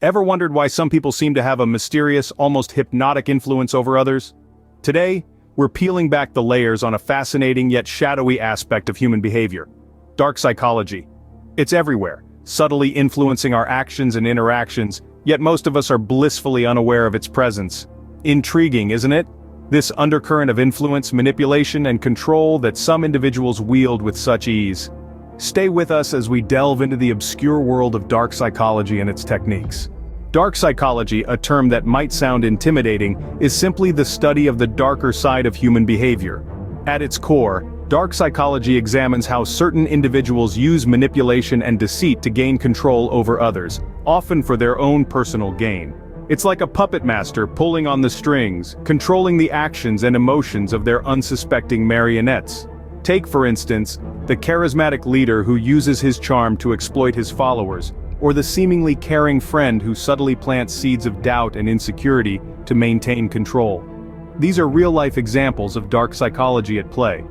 Ever wondered why some people seem to have a mysterious, almost hypnotic influence over others? Today, we're peeling back the layers on a fascinating yet shadowy aspect of human behavior: dark psychology. It's everywhere, subtly influencing our actions and interactions, yet most of us are blissfully unaware of its presence. Intriguing, isn't it? This undercurrent of influence, manipulation, and control that some individuals wield with such ease. Stay with us as we delve into the obscure world of dark psychology and its techniques. Dark psychology, a term that might sound intimidating, is simply the study of the darker side of human behavior. At its core, dark psychology examines how certain individuals use manipulation and deceit to gain control over others, often for their own personal gain. It's like a puppet master pulling on the strings, controlling the actions and emotions of their unsuspecting marionettes. Take, for instance, the charismatic leader who uses his charm to exploit his followers, or the seemingly caring friend who subtly plants seeds of doubt and insecurity to maintain control. These are real-life examples of dark psychology at play.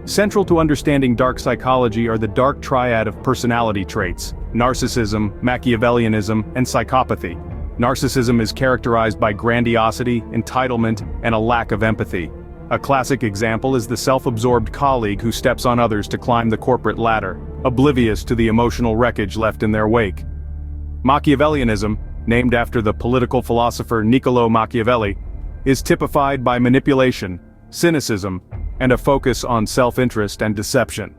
Central to understanding dark psychology are the dark triad of personality traits: narcissism, Machiavellianism, and psychopathy. Narcissism is characterized by grandiosity, entitlement, and a lack of empathy. A classic example is the self-absorbed colleague who steps on others to climb the corporate ladder, oblivious to the emotional wreckage left in their wake. Machiavellianism, named after the political philosopher Niccolo Machiavelli, is typified by manipulation, cynicism, and a focus on self-interest and deception.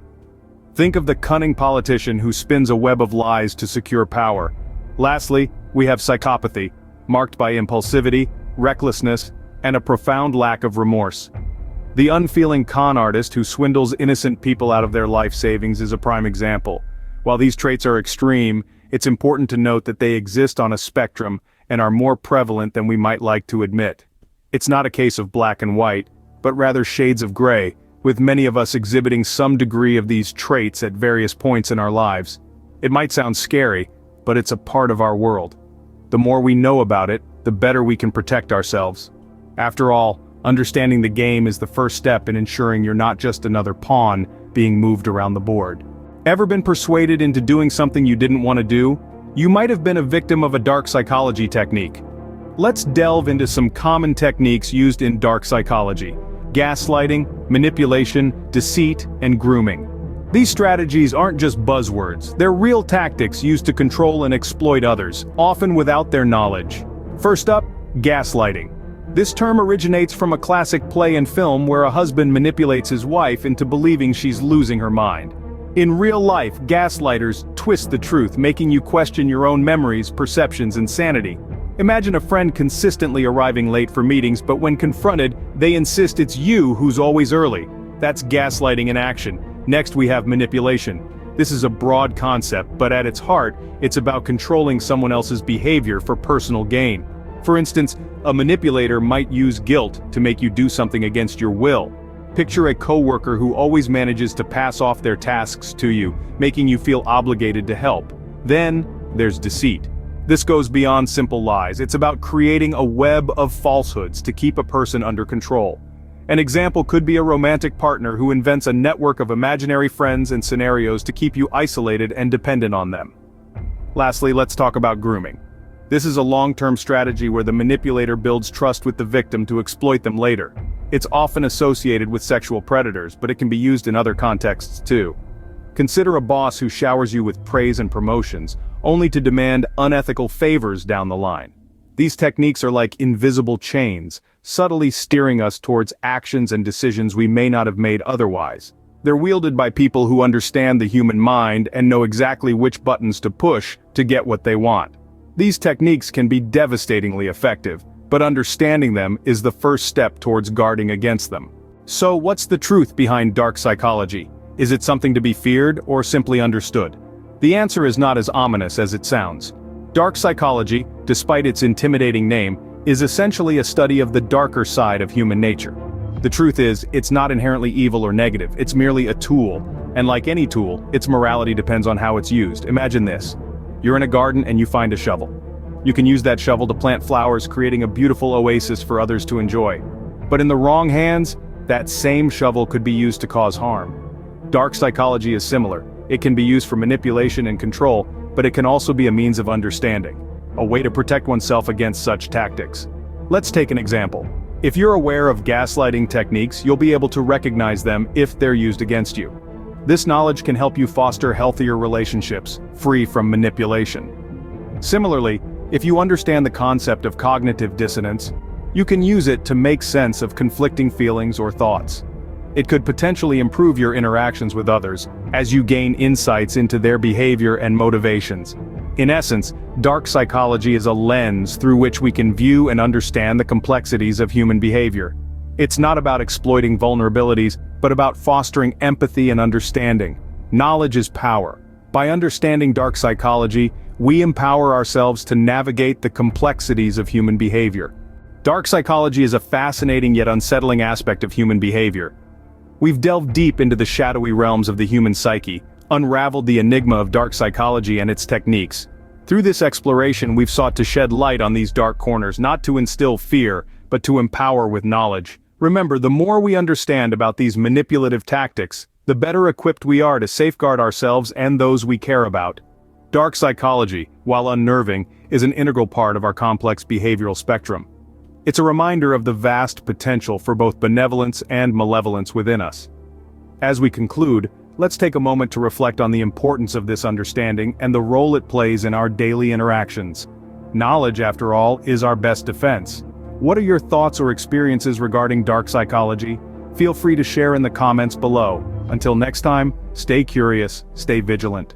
Think of the cunning politician who spins a web of lies to secure power. Lastly, we have psychopathy, marked by impulsivity, recklessness, and a profound lack of remorse. The unfeeling con artist who swindles innocent people out of their life savings is a prime example. While these traits are extreme, it's important to note that they exist on a spectrum and are more prevalent than we might like to admit. It's not a case of black and white, but rather shades of gray, with many of us exhibiting some degree of these traits at various points in our lives. It might sound scary, but it's a part of our world. The more we know about it, the better we can protect ourselves. After all, understanding the game is the first step in ensuring you're not just another pawn being moved around the board. Ever been persuaded into doing something you didn't want to do? You might have been a victim of a dark psychology technique. Let's delve into some common techniques used in dark psychology: gaslighting, manipulation, deceit, and grooming. These strategies aren't just buzzwords, they're real tactics used to control and exploit others, often without their knowledge. First up, gaslighting. This term originates from a classic play and film where a husband manipulates his wife into believing she's losing her mind. In real life, gaslighters twist the truth, making you question your own memories, perceptions, and sanity. Imagine a friend consistently arriving late for meetings, but when confronted, they insist it's you who's always early. That's gaslighting in action. Next, we have manipulation. This is a broad concept, but at its heart, it's about controlling someone else's behavior for personal gain. For instance, a manipulator might use guilt to make you do something against your will. Picture a coworker who always manages to pass off their tasks to you, making you feel obligated to help. Then, there's deceit. This goes beyond simple lies. It's about creating a web of falsehoods to keep a person under control. An example could be a romantic partner who invents a network of imaginary friends and scenarios to keep you isolated and dependent on them. Lastly, let's talk about grooming. This is a long-term strategy where the manipulator builds trust with the victim to exploit them later. It's often associated with sexual predators, but it can be used in other contexts too. Consider a boss who showers you with praise and promotions, only to demand unethical favors down the line. These techniques are like invisible chains, subtly steering us towards actions and decisions we may not have made otherwise. They're wielded by people who understand the human mind and know exactly which buttons to push to get what they want. These techniques can be devastatingly effective, but understanding them is the first step towards guarding against them. So what's the truth behind dark psychology? Is it something to be feared or simply understood? The answer is not as ominous as it sounds. Dark psychology, despite its intimidating name, is essentially a study of the darker side of human nature. The truth is, it's not inherently evil or negative, it's merely a tool, and like any tool, its morality depends on how it's used. Imagine this. You're in a garden and you find a shovel. You can use that shovel to plant flowers, creating a beautiful oasis for others to enjoy. But in the wrong hands, that same shovel could be used to cause harm. Dark psychology is similar. It can be used for manipulation and control, but it can also be a means of understanding. a way to protect oneself against such tactics. Let's take an example. If you're aware of gaslighting techniques, you'll be able to recognize them if they're used against you. This knowledge can help you foster healthier relationships, free from manipulation. Similarly, if you understand the concept of cognitive dissonance, you can use it to make sense of conflicting feelings or thoughts. It could potentially improve your interactions with others, as you gain insights into their behavior and motivations. In essence, dark psychology is a lens through which we can view and understand the complexities of human behavior. It's not about exploiting vulnerabilities, but about fostering empathy and understanding. Knowledge is power. By understanding dark psychology, we empower ourselves to navigate the complexities of human behavior. Dark psychology is a fascinating yet unsettling aspect of human behavior. We've delved deep into the shadowy realms of the human psyche, unraveled the enigma of dark psychology and its techniques. Through this exploration, we've sought to shed light on these dark corners, not to instill fear, but to empower with knowledge. Remember, the more we understand about these manipulative tactics, the better equipped we are to safeguard ourselves and those we care about. Dark psychology, while unnerving, is an integral part of our complex behavioral spectrum. It's a reminder of the vast potential for both benevolence and malevolence within us. As we conclude, let's take a moment to reflect on the importance of this understanding and the role it plays in our daily interactions. Knowledge, after all, is our best defense. What are your thoughts or experiences regarding dark psychology? Feel free to share in the comments below. Until next time, stay curious, stay vigilant.